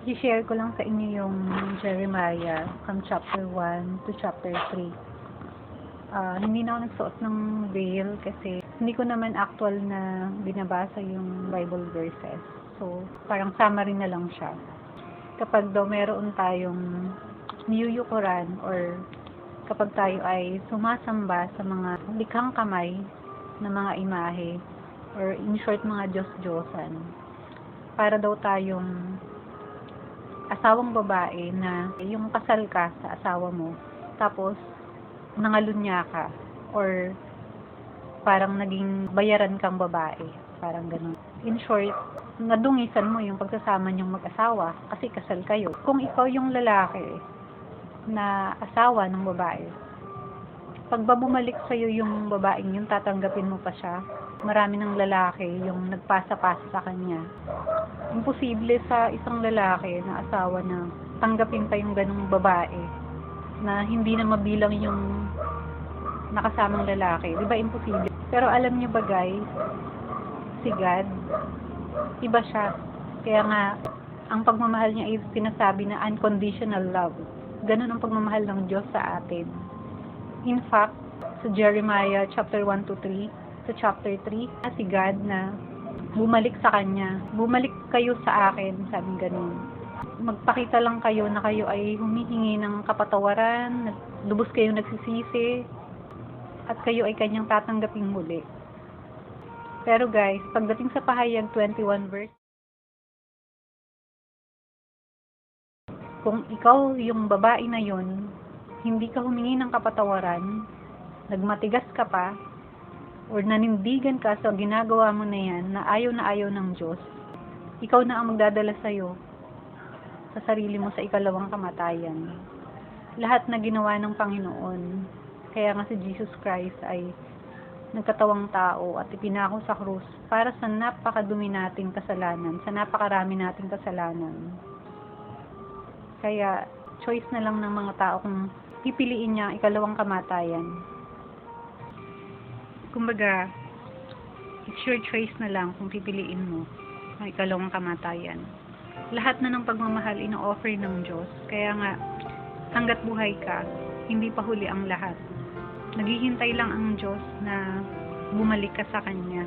I-share ko lang sa inyo yung Jeremiah from chapter 1 to chapter 3. Hindi na ako nagsuot ng veil kasi hindi ko naman actual na binabasa yung Bible verses. So, parang summary na lang siya. Kapag daw meron tayong niyuyukuran or kapag tayo ay sumasamba sa mga likhang kamay na mga imahe or in short mga Diyos-Diyosan, para daw tayong asawang babae na yung kasal ka sa asawa mo tapos nangalunya ka or parang naging bayaran kang babae, parang ganun. In short, nadungisan mo yung pagsasama niyong mag-asawa kasi kasal kayo. Kung ikaw yung lalaki na asawa ng babae, pag bumalik sa'yo yung babaeng yun, tatanggapin mo pa siya. Marami ng lalaki yung nagpasa-pasa sa kanya. Imposible sa isang lalaki na asawa na tanggapin pa yung ganung babae na hindi na mabilang yung nakasamang lalaki. Di ba imposible? Pero alam niyo ba guys, si God, iba siya. Kaya nga, ang pagmamahal niya ay sinasabi na unconditional love. Ganun ang pagmamahal ng Diyos sa atin. In fact, sa Jeremiah chapter 1 to 3, sa chapter 3, si God na bumalik sa Kanya. Bumalik kayo sa akin, sabi ganun. Magpakita lang kayo na kayo ay humihingi ng kapatawaran, lubos kayong nagsisisi, at kayo ay Kanyang tatanggaping muli. Pero guys, pagdating sa Pahayag 21 verse, kung ikaw yung babae na yun, hindi ka humingi ng kapatawaran, nagmatigas ka pa, or nanindigan ka sa ginagawa mo na yan, na ayaw ng Diyos, ikaw na ang magdadala sa'yo, sa sarili mo sa ikalawang kamatayan. Lahat na ginawa ng Panginoon, kaya nga si Jesus Christ ay nagkatawang tao at ipinako sa krus para sa napakadumi nating kasalanan, sa napakarami nating kasalanan. Kaya, choice na lang ng mga tao kung pipiliin niya ang ikalawang kamatayan. Kumbaga, it's your choice na lang kung pipiliin mo ang ikalawang kamatayan. Lahat na ng pagmamahal ino-offer ng Diyos. Kaya nga, hanggat buhay ka, hindi pa huli ang lahat. Naghihintay lang ang Diyos na bumalik ka sa Kanya.